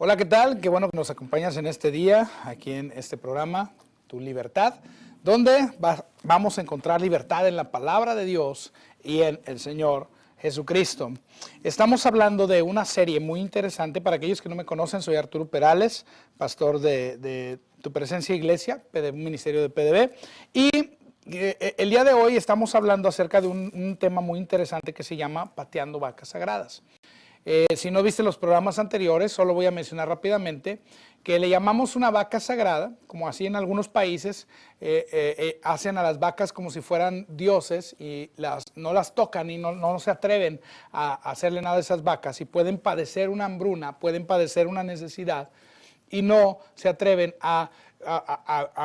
Hola, ¿qué tal? Qué bueno que nos acompañas en este día, aquí en este programa, Tu Libertad, donde vamos a encontrar libertad en la palabra de Dios y en el Señor Jesucristo. Estamos hablando de una serie muy interesante. Para aquellos que no me conocen, soy Arturo Perales, pastor de Tu Presencia Iglesia, un ministerio de PDB, y el día de hoy estamos hablando acerca de un tema muy interesante que se llama Pateando Vacas Sagradas. Si no viste los programas anteriores, solo voy a mencionar rápidamente que le llamamos una vaca sagrada, como así en algunos países hacen a las vacas como si fueran dioses y no las tocan y no se atreven a hacerle nada a esas vacas, y pueden padecer una hambruna, pueden padecer una necesidad y no se atreven a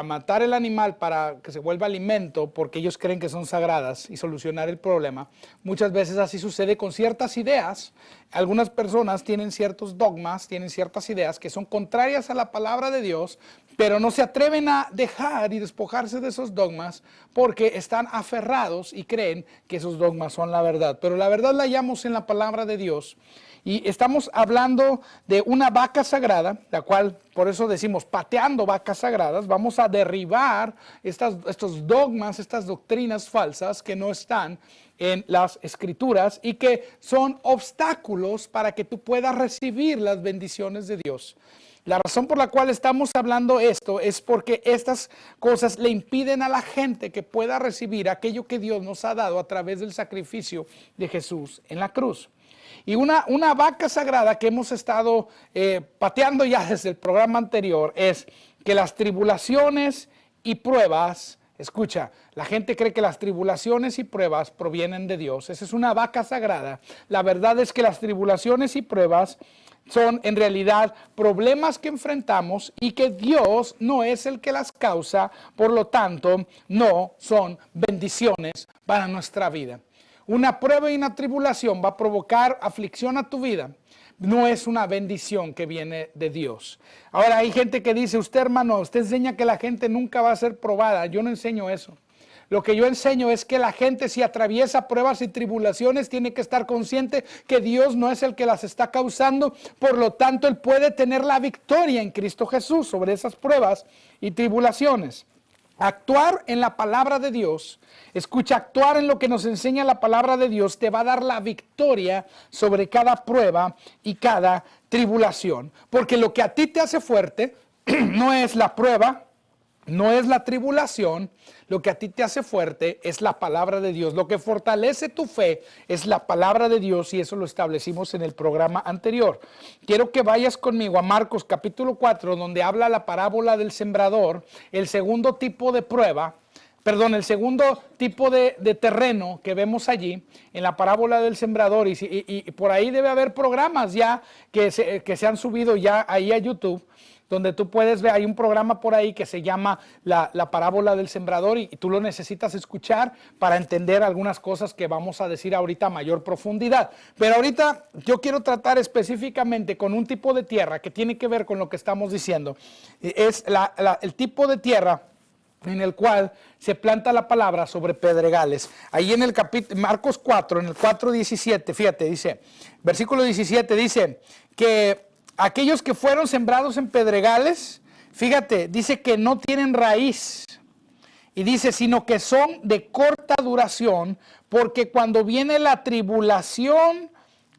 matar el animal para que se vuelva alimento porque ellos creen que son sagradas y solucionar el problema. Muchas veces así sucede con ciertas ideas. Algunas personas tienen ciertos dogmas, tienen ciertas ideas que son contrarias a la palabra de Dios, pero no se atreven a dejar y despojarse de esos dogmas porque están aferrados y creen que esos dogmas son la verdad. Pero la verdad la hallamos en la palabra de Dios. Y estamos hablando de una vaca sagrada, la cual, por eso decimos, pateando vacas sagradas. Vamos a derribar estos dogmas, estas doctrinas falsas que no están en las Escrituras y que son obstáculos para que tú puedas recibir las bendiciones de Dios. La razón por la cual estamos hablando esto es porque estas cosas le impiden a la gente que pueda recibir aquello que Dios nos ha dado a través del sacrificio de Jesús en la cruz. Y una vaca sagrada que hemos estado pateando ya desde el programa anterior es que las tribulaciones y pruebas, escucha, la gente cree que las tribulaciones y pruebas provienen de Dios. Esa es una vaca sagrada. La verdad es que las tribulaciones y pruebas son en realidad problemas que enfrentamos y que Dios no es el que las causa, por lo tanto no son bendiciones para nuestra vida. Una prueba y una tribulación va a provocar aflicción a tu vida. No es una bendición que viene de Dios. Ahora hay gente que dice, usted hermano, usted enseña que la gente nunca va a ser probada. Yo no enseño eso. Lo que yo enseño es que la gente, si atraviesa pruebas y tribulaciones, tiene que estar consciente que Dios no es el que las está causando. Por lo tanto, Él puede tener la victoria en Cristo Jesús sobre esas pruebas y tribulaciones. Actuar en la palabra de Dios, escucha, actuar en lo que nos enseña la palabra de Dios te va a dar la victoria sobre cada prueba y cada tribulación. Porque lo que a ti te hace fuerte no es la prueba, no es la tribulación. Lo que a ti te hace fuerte es la palabra de Dios. Lo que fortalece tu fe es la palabra de Dios, y eso lo establecimos en el programa anterior. Quiero que vayas conmigo a Marcos capítulo 4, donde habla la parábola del sembrador, el segundo tipo de prueba, el segundo tipo de terreno que vemos allí en la parábola del sembrador. Y por ahí debe haber programas ya que se han subido ya ahí a YouTube, donde tú puedes ver, hay un programa por ahí que se llama la parábola del sembrador, y tú lo necesitas escuchar para entender algunas cosas que vamos a decir ahorita a mayor profundidad. Pero ahorita yo quiero tratar específicamente con un tipo de tierra que tiene que ver con lo que estamos diciendo. Es el tipo de tierra en el cual se planta la palabra sobre pedregales. Ahí en el Marcos 4, en el 4:17, fíjate, dice, versículo 17 dice que aquellos que fueron sembrados en pedregales, fíjate, dice que no tienen raíz. Y dice, sino que son de corta duración, porque cuando viene la tribulación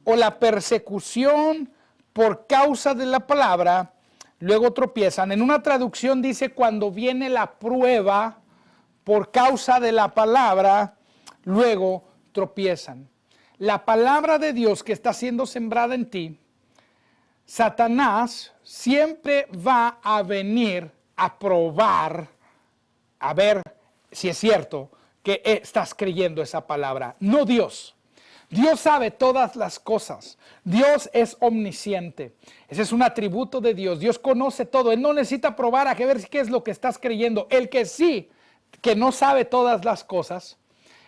o la persecución por causa de la palabra, luego tropiezan. En una traducción dice, cuando viene la prueba por causa de la palabra, luego tropiezan. La palabra de Dios que está siendo sembrada en ti, Satanás siempre va a venir a probar, a ver si es cierto que estás creyendo esa palabra. No Dios. Dios sabe todas las cosas. Dios es omnisciente. Ese es un atributo de Dios. Dios conoce todo. Él no necesita probar a ver qué es lo que estás creyendo. El que sí, que no sabe todas las cosas,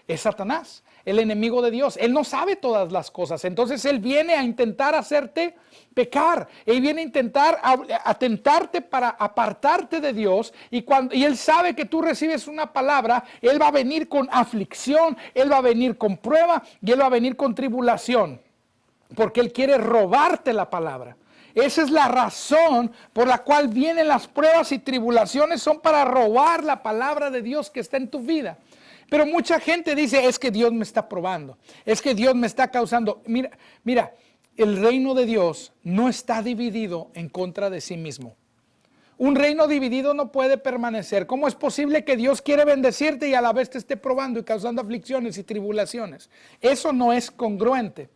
es Satanás, el enemigo de Dios. Él no sabe todas las cosas. Entonces Él viene a intentar hacerte pecar. Él viene a intentar atentarte para apartarte de Dios. Y Él sabe que tú recibes una palabra, Él va a venir con aflicción, Él va a venir con prueba y Él va a venir con tribulación. Porque Él quiere robarte la palabra. Esa es la razón por la cual vienen las pruebas y tribulaciones, son para robar la palabra de Dios que está en tu vida. Pero mucha gente dice, es que Dios me está probando, es que Dios me está causando. Mira, el reino de Dios no está dividido en contra de sí mismo. Un reino dividido no puede permanecer. ¿Cómo es posible que Dios quiere bendecirte y a la vez te esté probando y causando aflicciones y tribulaciones? Eso no es congruente.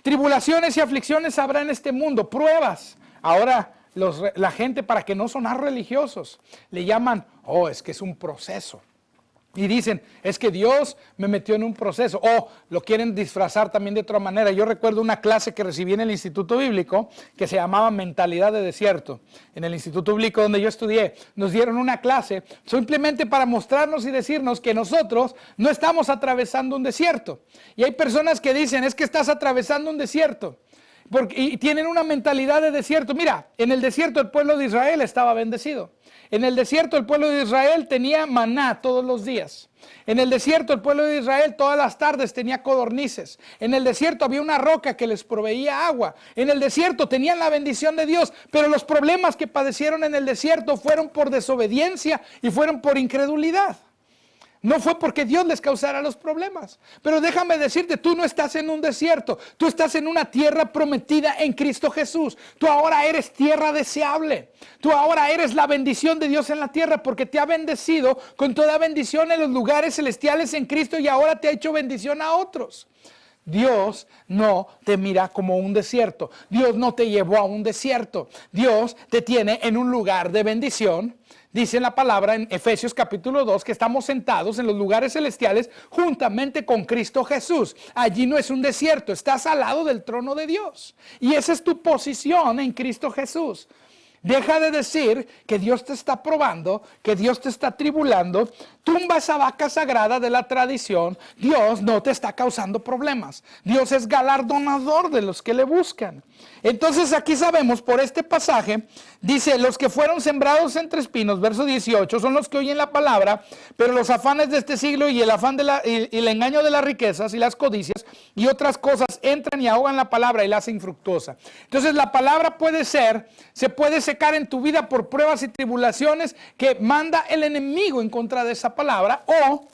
Tribulaciones y aflicciones habrá en este mundo, pruebas. Ahora la gente, para que no sonar religiosos, le llaman, es que es un proceso. Y dicen, es que Dios me metió en un proceso. O lo quieren disfrazar también de otra manera. Yo recuerdo una clase que recibí en el Instituto Bíblico que se llamaba Mentalidad de Desierto. En el Instituto Bíblico donde yo estudié, nos dieron una clase simplemente para mostrarnos y decirnos que nosotros no estamos atravesando un desierto. Y hay personas que dicen, es que estás atravesando un desierto. Y tienen una mentalidad de desierto. Mira, en el desierto el pueblo de Israel estaba bendecido. En el desierto el pueblo de Israel tenía maná todos los días. En el desierto el pueblo de Israel todas las tardes tenía codornices. En el desierto había una roca que les proveía agua. En el desierto tenían la bendición de Dios. Pero los problemas que padecieron en el desierto fueron por desobediencia y fueron por incredulidad. No fue porque Dios les causara los problemas. Pero déjame decirte, tú no estás en un desierto. Tú estás en una tierra prometida en Cristo Jesús. Tú ahora eres tierra deseable. Tú ahora eres la bendición de Dios en la tierra porque te ha bendecido con toda bendición en los lugares celestiales en Cristo y ahora te ha hecho bendición a otros. Dios no te mira como un desierto. Dios no te llevó a un desierto. Dios te tiene en un lugar de bendición. Dice la palabra en Efesios capítulo 2 que estamos sentados en los lugares celestiales juntamente con Cristo Jesús. Allí no es un desierto, estás al lado del trono de Dios. Y esa es tu posición en Cristo Jesús. Deja de decir que Dios te está probando, que Dios te está tribulando. Tumba esa vaca sagrada de la tradición. Dios no te está causando problemas. Dios es galardonador de los que le buscan. Entonces aquí sabemos por este pasaje, dice, los que fueron sembrados entre espinos, verso 18, son los que oyen la palabra, pero los afanes de este siglo y el afán y el engaño de las riquezas y las codicias y otras cosas entran y ahogan la palabra y la hacen infructuosa. Entonces la palabra se puede secar en tu vida por pruebas y tribulaciones que manda el enemigo en contra de esa palabra, o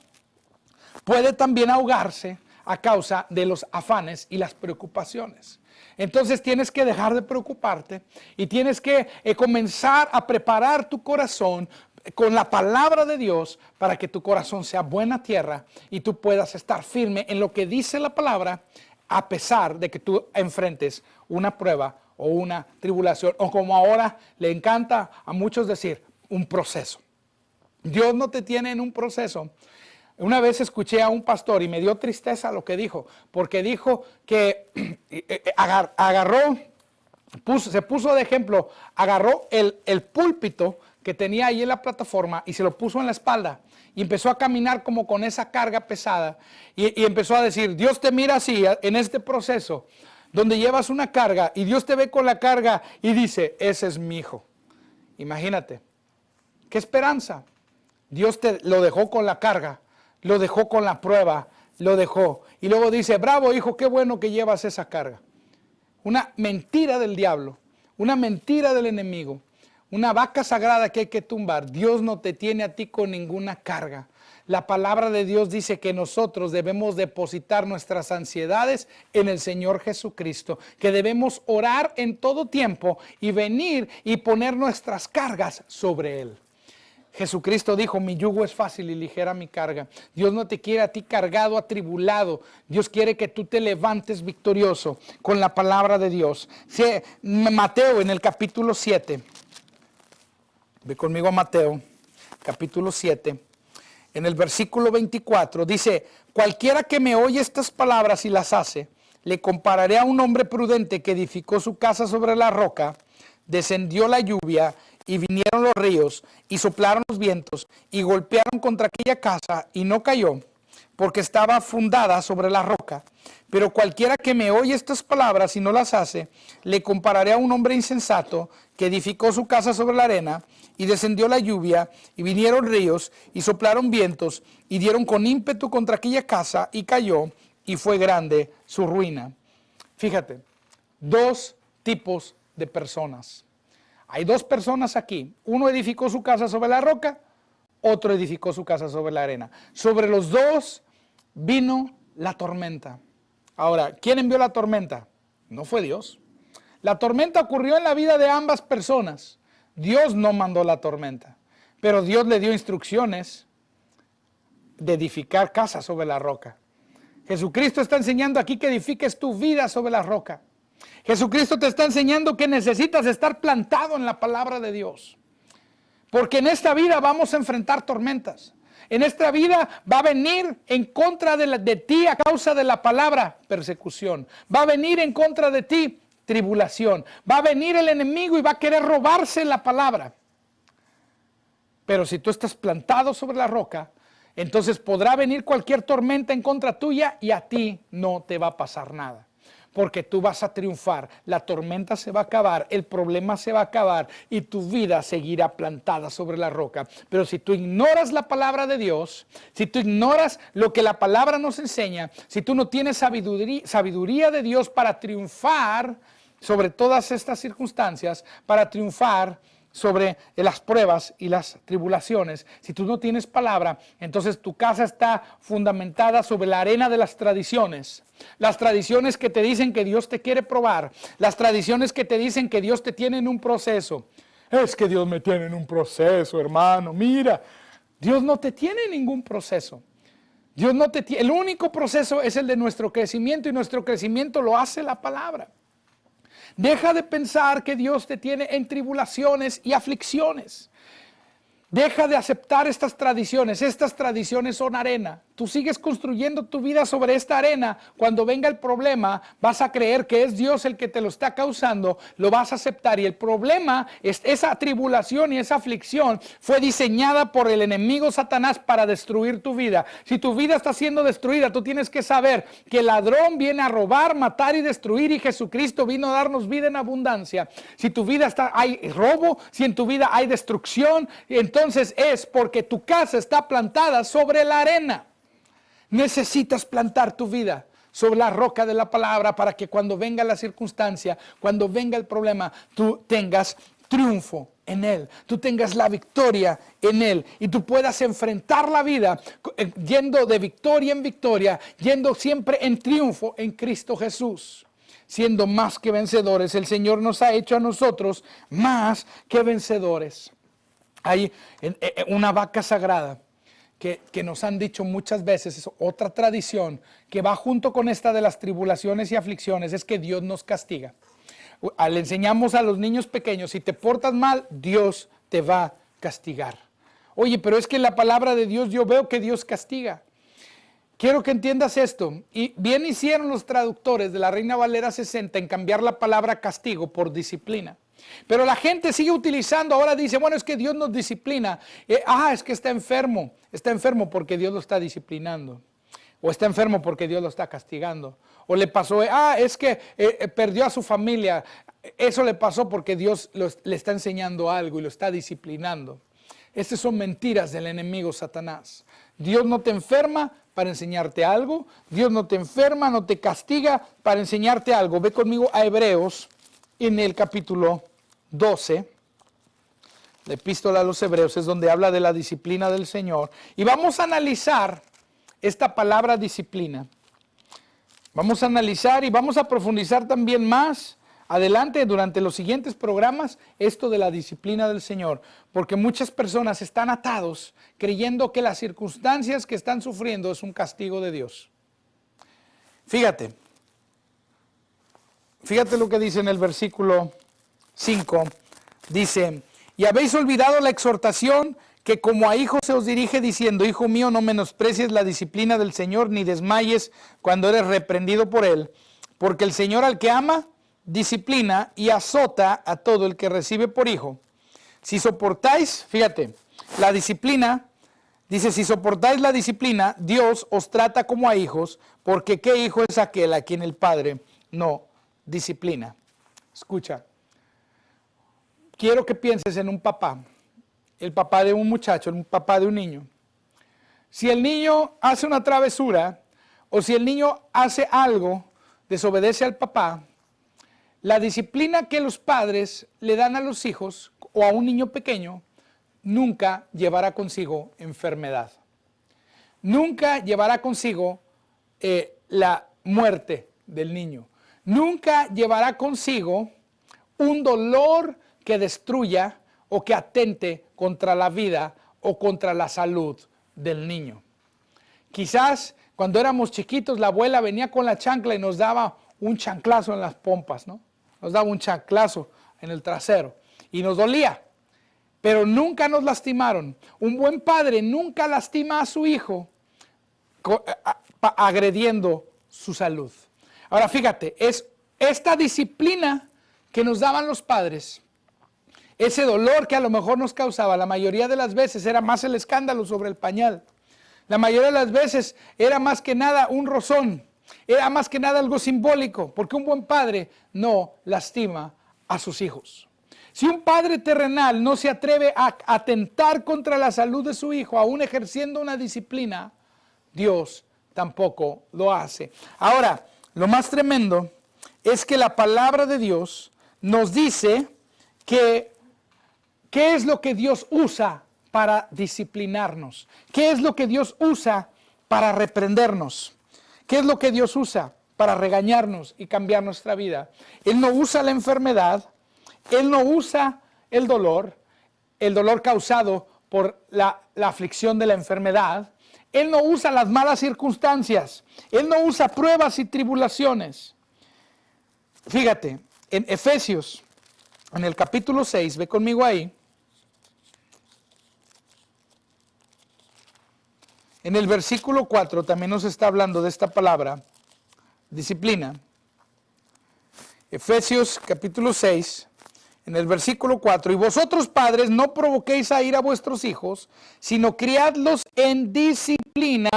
puede también ahogarse a causa de los afanes y las preocupaciones. Entonces tienes que dejar de preocuparte y tienes que comenzar a preparar tu corazón con la palabra de Dios para que tu corazón sea buena tierra y tú puedas estar firme en lo que dice la palabra a pesar de que tú enfrentes una prueba o una tribulación, o como ahora le encanta a muchos decir, un proceso. Dios no te tiene en un proceso. Una vez escuché a un pastor y me dio tristeza lo que dijo, porque dijo que se puso de ejemplo, agarró el púlpito que tenía ahí en la plataforma y se lo puso en la espalda y empezó a caminar como con esa carga pesada y empezó a decir, Dios te mira así en este proceso donde llevas una carga y Dios te ve con la carga y dice, ese es mi hijo. Imagínate, qué esperanza. Dios te lo dejó con la carga, lo dejó con la prueba, lo dejó. Y luego dice, bravo hijo, qué bueno que llevas esa carga. Una mentira del diablo, una mentira del enemigo, una vaca sagrada que hay que tumbar. Dios no te tiene a ti con ninguna carga. La palabra de Dios dice que nosotros debemos depositar nuestras ansiedades en el Señor Jesucristo, que debemos orar en todo tiempo y venir y poner nuestras cargas sobre Él. Jesucristo dijo, mi yugo es fácil y ligera mi carga. Dios no te quiere a ti cargado, atribulado. Dios quiere que tú te levantes victorioso con la palabra de Dios. Mateo en el capítulo 7. Ve conmigo a Mateo, capítulo 7. En el versículo 24 dice, cualquiera que me oye estas palabras y las hace, le compararé a un hombre prudente que edificó su casa sobre la roca, descendió la lluvia y vinieron los ríos y soplaron los vientos y golpearon contra aquella casa y no cayó, porque estaba fundada sobre la roca. Pero cualquiera que me oye estas palabras y no las hace, le compararé a un hombre insensato que edificó su casa sobre la arena y descendió la lluvia y vinieron ríos y soplaron vientos y dieron con ímpetu contra aquella casa y cayó y fue grande su ruina. Fíjate, dos tipos de personas. Hay dos personas aquí. Uno edificó su casa sobre la roca, otro edificó su casa sobre la arena. Sobre los dos vino la tormenta. Ahora, ¿quién envió la tormenta? No fue Dios. La tormenta ocurrió en la vida de ambas personas. Dios no mandó la tormenta, pero Dios le dio instrucciones de edificar casas sobre la roca. Jesucristo está enseñando aquí que edifiques tu vida sobre la roca. Jesucristo te está enseñando que necesitas estar plantado en la palabra de Dios. Porque en esta vida vamos a enfrentar tormentas. En esta vida va a venir en contra de ti a causa de la palabra persecución. Va a venir en contra de ti tribulación. Va a venir el enemigo y va a querer robarse la palabra. Pero si tú estás plantado sobre la roca, entonces podrá venir cualquier tormenta en contra tuya y a ti no te va a pasar nada. Porque tú vas a triunfar, la tormenta se va a acabar, el problema se va a acabar y tu vida seguirá plantada sobre la roca. Pero si tú ignoras la palabra de Dios, si tú ignoras lo que la palabra nos enseña, si tú no tienes sabiduría de Dios para triunfar sobre todas estas circunstancias, para triunfar sobre las pruebas y las tribulaciones, si tú no tienes palabra, entonces tu casa está fundamentada sobre la arena de las tradiciones que te dicen que Dios te quiere probar, las tradiciones que te dicen que Dios te tiene en un proceso. Es que Dios me tiene en un proceso, hermano, mira, Dios no te tiene en ningún proceso. Dios no te tiene, el único proceso es el de nuestro crecimiento y nuestro crecimiento lo hace la palabra. Deja de pensar que Dios te tiene en tribulaciones y aflicciones. Deja de aceptar estas tradiciones son arena. Tú sigues construyendo tu vida sobre esta arena. Cuando venga el problema, vas a creer que es Dios el que te lo está causando, lo vas a aceptar. Y el problema, esa tribulación y esa aflicción fue diseñada por el enemigo Satanás para destruir tu vida. Si tu vida está siendo destruida, tú tienes que saber que el ladrón viene a robar, matar y destruir, y Jesucristo vino a darnos vida en abundancia. Si tu vida hay robo, si en tu vida hay destrucción, entonces es porque tu casa está plantada sobre la arena. Necesitas plantar tu vida sobre la roca de la palabra para que cuando venga la circunstancia, cuando venga el problema, tú tengas triunfo en Él, tú tengas la victoria en Él y tú puedas enfrentar la vida yendo de victoria en victoria, yendo siempre en triunfo en Cristo Jesús. Siendo más que vencedores, el Señor nos ha hecho a nosotros más que vencedores. Hay una vaca sagrada que nos han dicho muchas veces, es otra tradición que va junto con esta de las tribulaciones y aflicciones, es que Dios nos castiga. Le enseñamos a los niños pequeños, si te portas mal, Dios te va a castigar. Oye, pero es que en la palabra de Dios yo veo que Dios castiga. Quiero que entiendas esto, y bien hicieron los traductores de la Reina Valera 60 en cambiar la palabra castigo por disciplina. Pero la gente sigue utilizando, ahora dice, bueno, es que Dios nos disciplina. Es que está enfermo porque Dios lo está disciplinando. O está enfermo porque Dios lo está castigando. O le pasó, es que perdió a su familia. Eso le pasó porque Dios le está enseñando algo y lo está disciplinando. Estas son mentiras del enemigo Satanás. Dios no te enferma para enseñarte algo. Dios no te enferma, no te castiga para enseñarte algo. Ve conmigo a Hebreos en el capítulo 12, la epístola a los Hebreos es donde habla de la disciplina del Señor. Y vamos a analizar esta palabra disciplina. Vamos a analizar y vamos a profundizar también más adelante durante los siguientes programas esto de la disciplina del Señor. Porque muchas personas están atados creyendo que las circunstancias que están sufriendo es un castigo de Dios. Fíjate lo que dice en el versículo 5, dice, y habéis olvidado la exhortación que como a hijos se os dirige diciendo, hijo mío, no menosprecies la disciplina del Señor, ni desmayes cuando eres reprendido por Él, porque el Señor al que ama, disciplina y azota a todo el que recibe por hijo. Si soportáis, fíjate, la disciplina, dice, si soportáis la disciplina, Dios os trata como a hijos, porque ¿qué hijo es aquel a quien el Padre no disciplina? Escucha, quiero que pienses en un papá, el papá de un muchacho, el papá de un niño. Si el niño hace una travesura o si el niño hace algo, desobedece al papá, la disciplina que los padres le dan a los hijos o a un niño pequeño nunca llevará consigo enfermedad. Nunca llevará consigo la muerte del niño. Nunca llevará consigo un dolor que destruya o que atente contra la vida o contra la salud del niño. Quizás cuando éramos chiquitos la abuela venía con la chancla y nos daba un chanclazo en las pompas, ¿no? Nos daba un chanclazo en el trasero y nos dolía, pero nunca nos lastimaron. Un buen padre nunca lastima a su hijo agrediendo su salud. Ahora fíjate, es esta disciplina que nos daban los padres, ese dolor que a lo mejor nos causaba, la mayoría de las veces era más el escándalo sobre el pañal. La mayoría de las veces era más que nada un rozón, era más que nada algo simbólico, porque un buen padre no lastima a sus hijos. Si un padre terrenal no se atreve a atentar contra la salud de su hijo, aún ejerciendo una disciplina, Dios tampoco lo hace. Ahora, lo más tremendo es que la palabra de Dios nos dice que ¿qué es lo que Dios usa para disciplinarnos? ¿Qué es lo que Dios usa para reprendernos? ¿Qué es lo que Dios usa para regañarnos y cambiar nuestra vida? Él no usa la enfermedad, Él no usa el dolor causado por la aflicción de la enfermedad. Él no usa las malas circunstancias. Él no usa pruebas y tribulaciones. Fíjate, en Efesios, en el capítulo 6, ve conmigo ahí. En el versículo 4 también nos está hablando de esta palabra, disciplina. Efesios capítulo 6, en el versículo 4, y vosotros padres no provoquéis a ira a vuestros hijos, sino criadlos en disciplina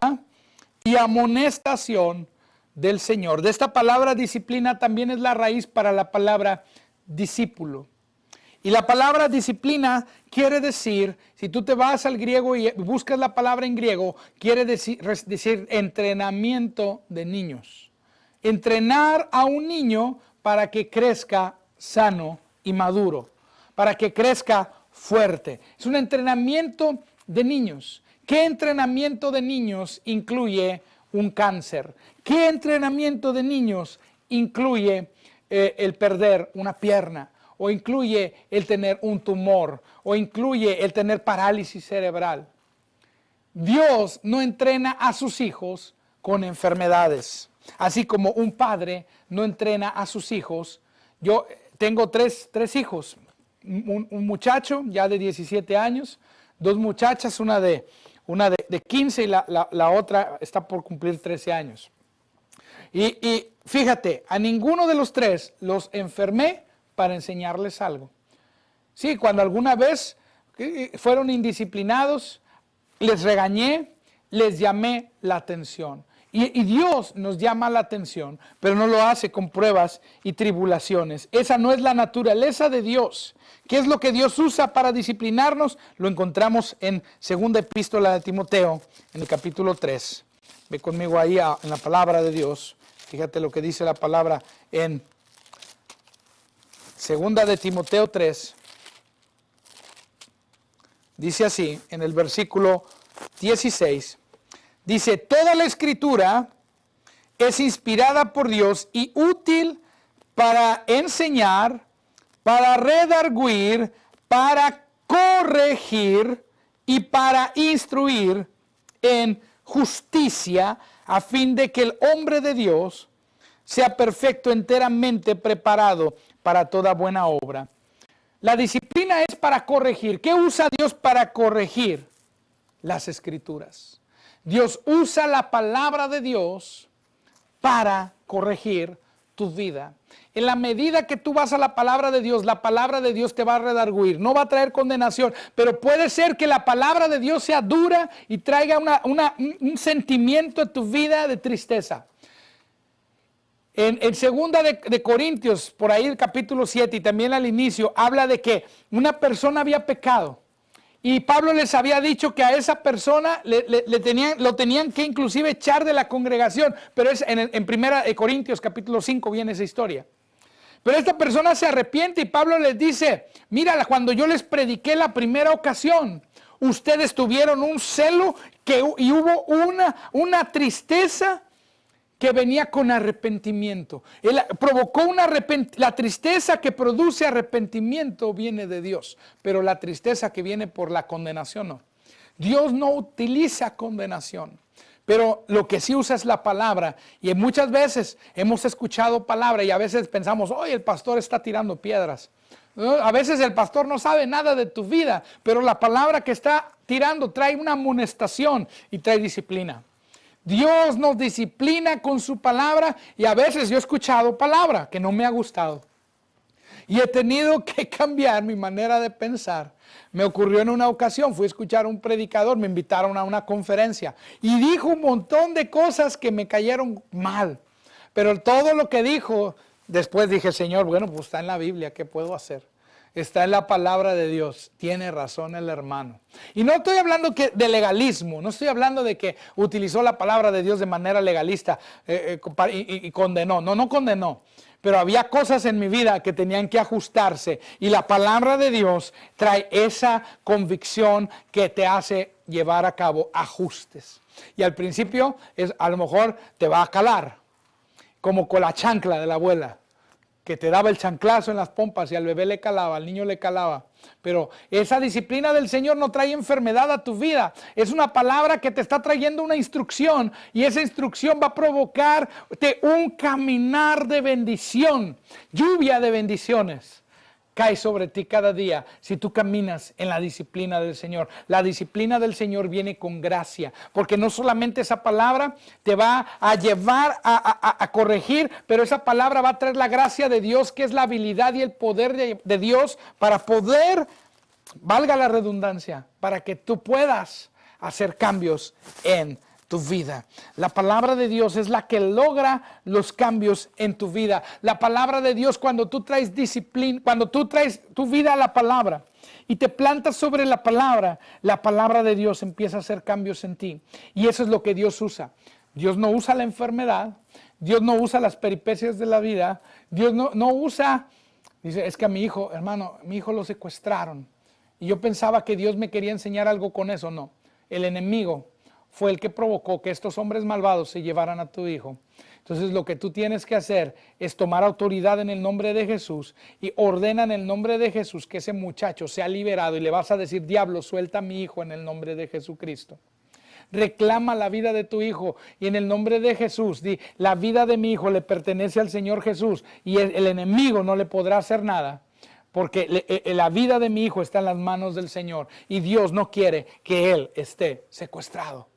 y amonestación del Señor. De esta palabra disciplina también es la raíz para la palabra discípulo. Y la palabra disciplina quiere decir, si tú te vas al griego y buscas la palabra en griego, quiere decir entrenamiento de niños. Entrenar a un niño para que crezca sano y maduro, para que crezca fuerte. Es un entrenamiento de niños. ¿Qué entrenamiento de niños incluye un cáncer? ¿Qué entrenamiento de niños incluye el perder una pierna? O incluye el tener un tumor, o incluye el tener parálisis cerebral. Dios no entrena a sus hijos con enfermedades, así como un padre no entrena a sus hijos. Yo tengo tres hijos, un muchacho ya de 17 años, dos muchachas, una de 15 y la otra está por cumplir 13 años. Y fíjate, a ninguno de los tres los enfermé para enseñarles algo. Sí, cuando alguna vez fueron indisciplinados, les regañé, les llamé la atención. Y Dios nos llama la atención, pero no lo hace con pruebas y tribulaciones. Esa no es la naturaleza de Dios. ¿Qué es lo que Dios usa para disciplinarnos? Lo encontramos en segunda epístola de Timoteo, en el capítulo 3. Ve conmigo ahí en la palabra de Dios. Fíjate lo que dice la palabra en segunda de Timoteo 3. Dice así, en el versículo 16. Dice, toda la escritura es inspirada por Dios y útil para enseñar, para redarguir, para corregir y para instruir en justicia, a fin de que el hombre de Dios sea perfecto, enteramente preparado para toda buena obra. La disciplina es para corregir. ¿Qué usa Dios para corregir? Las escrituras. Dios usa la palabra de Dios para corregir tu vida. En la medida que tú vas a la palabra de Dios te va a redarguir, no va a traer condenación, pero puede ser que la palabra de Dios sea dura y traiga un sentimiento en tu vida de tristeza. En segunda de Corintios, por ahí el capítulo 7 y también al inicio, habla de que una persona había pecado. Y Pablo les había dicho que a esa persona lo tenían que inclusive echar de la congregación. Pero en primera de Corintios capítulo 5 viene esa historia. Pero esta persona se arrepiente y Pablo les dice, mira, cuando yo les prediqué la primera ocasión, ustedes tuvieron un celo y hubo una tristeza que venía con arrepentimiento. Él provocó la tristeza que produce arrepentimiento viene de Dios, pero la tristeza que viene por la condenación no. Dios no utiliza condenación, pero lo que sí usa es la palabra. Y muchas veces hemos escuchado palabra y a veces pensamos, oye, el pastor está tirando piedras. A veces el pastor no sabe nada de tu vida, pero la palabra que está tirando trae una amonestación y trae disciplina. Dios nos disciplina con su palabra y a veces yo he escuchado palabra que no me ha gustado. Y he tenido que cambiar mi manera de pensar. Me ocurrió en una ocasión, fui a escuchar a un predicador, me invitaron a una conferencia y dijo un montón de cosas que me cayeron mal. Pero todo lo que dijo, después dije, Señor, bueno, pues está en la Biblia, ¿qué puedo hacer? Está en la palabra de Dios. Tiene razón el hermano. Y no estoy hablando de legalismo, no estoy hablando de que utilizó la palabra de Dios de manera legalista y condenó. No condenó. Pero había cosas en mi vida que tenían que ajustarse. Y la palabra de Dios trae esa convicción que te hace llevar a cabo ajustes. Y al principio a lo mejor te va a calar, como con la chancla de la abuela, que te daba el chanclazo en las pompas y al bebé le calaba, al niño le calaba. Pero esa disciplina del Señor no trae enfermedad a tu vida. Es una palabra que te está trayendo una instrucción y esa instrucción va a provocarte un caminar de bendición, lluvia de bendiciones. Cae sobre ti cada día si tú caminas en la disciplina del Señor. La disciplina del Señor viene con gracia, porque no solamente esa palabra te va a llevar a corregir, pero esa palabra va a traer la gracia de Dios, que es la habilidad y el poder de Dios para poder, valga la redundancia, para que tú puedas hacer cambios en tu vida. La palabra de Dios es la que logra los cambios en tu vida. La palabra de Dios, cuando tú traes disciplina, cuando tú traes tu vida a la palabra y te plantas sobre la palabra de Dios empieza a hacer cambios en ti. Y eso es lo que Dios usa. Dios no usa la enfermedad, Dios no usa las peripecias de la vida, Dios no usa, dice, es que a mi hijo, hermano, mi hijo lo secuestraron. Y yo pensaba que Dios me quería enseñar algo con eso. No, el enemigo fue el que provocó que estos hombres malvados se llevaran a tu hijo. Entonces lo que tú tienes que hacer es tomar autoridad en el nombre de Jesús y ordena en el nombre de Jesús que ese muchacho sea liberado y le vas a decir, diablo, suelta a mi hijo en el nombre de Jesucristo. Reclama la vida de tu hijo y en el nombre de Jesús, di, la vida de mi hijo le pertenece al Señor Jesús y el enemigo no le podrá hacer nada. Porque la vida de mi hijo está en las manos del Señor y Dios no quiere que él esté secuestrado.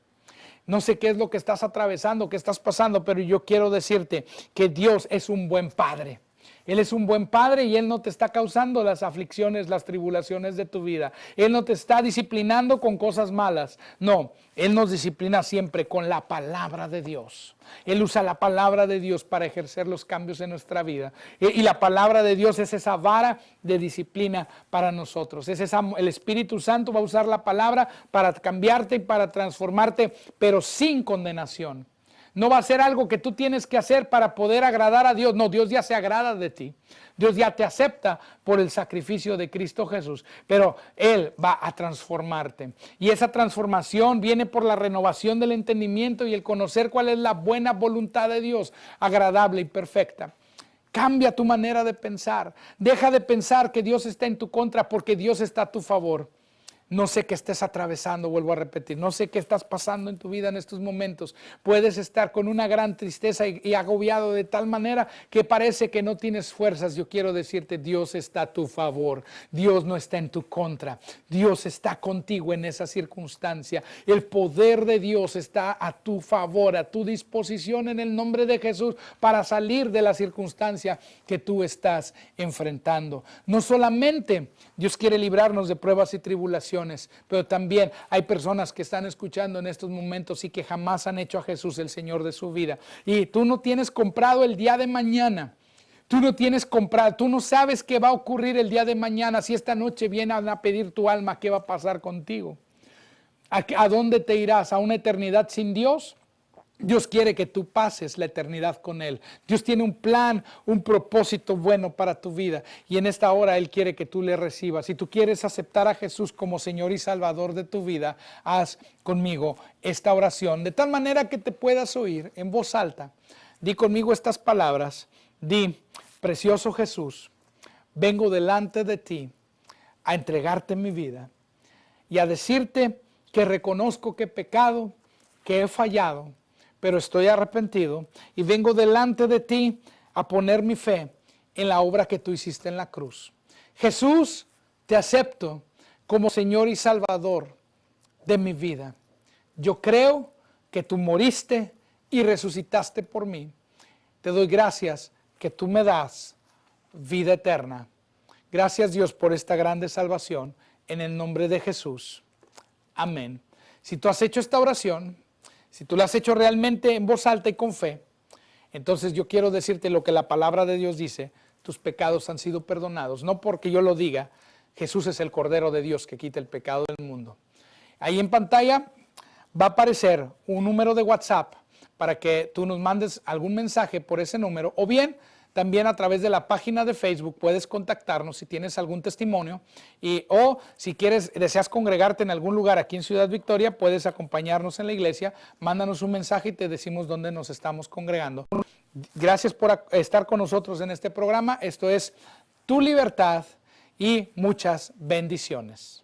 No sé qué es lo que estás atravesando, qué estás pasando, pero yo quiero decirte que Dios es un buen Padre. Él es un buen Padre y Él no te está causando las aflicciones, las tribulaciones de tu vida. Él no te está disciplinando con cosas malas. No, Él nos disciplina siempre con la palabra de Dios. Él usa la palabra de Dios para ejercer los cambios en nuestra vida. Y la palabra de Dios es esa vara de disciplina para nosotros. El Espíritu Santo va a usar la palabra para cambiarte y para transformarte, pero sin condenación. No va a ser algo que tú tienes que hacer para poder agradar a Dios. No, Dios ya se agrada de ti. Dios ya te acepta por el sacrificio de Cristo Jesús. Pero Él va a transformarte. Y esa transformación viene por la renovación del entendimiento y el conocer cuál es la buena voluntad de Dios, agradable y perfecta. Cambia tu manera de pensar. Deja de pensar que Dios está en tu contra porque Dios está a tu favor. No sé qué estés atravesando, vuelvo a repetir, no sé qué estás pasando en tu vida en estos momentos. Puedes estar con una gran tristeza y agobiado de tal manera que parece que no tienes fuerzas. Yo quiero decirte, Dios está a tu favor, Dios no está en tu contra, Dios está contigo en esa circunstancia. El poder de Dios está a tu favor, a tu disposición en el nombre de Jesús para salir de la circunstancia que tú estás enfrentando. No solamente Dios quiere librarnos de pruebas y tribulaciones, pero también hay personas que están escuchando en estos momentos y que jamás han hecho a Jesús el Señor de su vida. Y tú no tienes comprado el día de mañana. Tú no tienes comprado, tú no sabes qué va a ocurrir el día de mañana. Si esta noche vienen a pedir tu alma, ¿qué va a pasar contigo? ¿A dónde te irás? ¿A una eternidad sin Dios? Dios quiere que tú pases la eternidad con Él. Dios tiene un plan, un propósito bueno para tu vida. Y en esta hora Él quiere que tú le recibas. Si tú quieres aceptar a Jesús como Señor y Salvador de tu vida, haz conmigo esta oración, de tal manera que te puedas oír en voz alta. Di conmigo estas palabras. Di, precioso Jesús, vengo delante de ti a entregarte mi vida y a decirte que reconozco que he pecado, que he fallado, pero estoy arrepentido y vengo delante de ti a poner mi fe en la obra que tú hiciste en la cruz. Jesús, te acepto como Señor y Salvador de mi vida. Yo creo que tú moriste y resucitaste por mí. Te doy gracias que tú me das vida eterna. Gracias, Dios, por esta grande salvación en el nombre de Jesús. Amén. Si tú has hecho esta oración, si tú la has hecho realmente en voz alta y con fe, entonces yo quiero decirte lo que la palabra de Dios dice: tus pecados han sido perdonados. No porque yo lo diga, Jesús es el Cordero de Dios que quita el pecado del mundo. Ahí en pantalla va a aparecer un número de WhatsApp para que tú nos mandes algún mensaje por ese número, o bien también a través de la página de Facebook puedes contactarnos si tienes algún testimonio o si deseas congregarte en algún lugar aquí en Ciudad Victoria, puedes acompañarnos en la iglesia, mándanos un mensaje y te decimos dónde nos estamos congregando. Gracias por estar con nosotros en este programa. Esto es Tu Libertad y muchas bendiciones.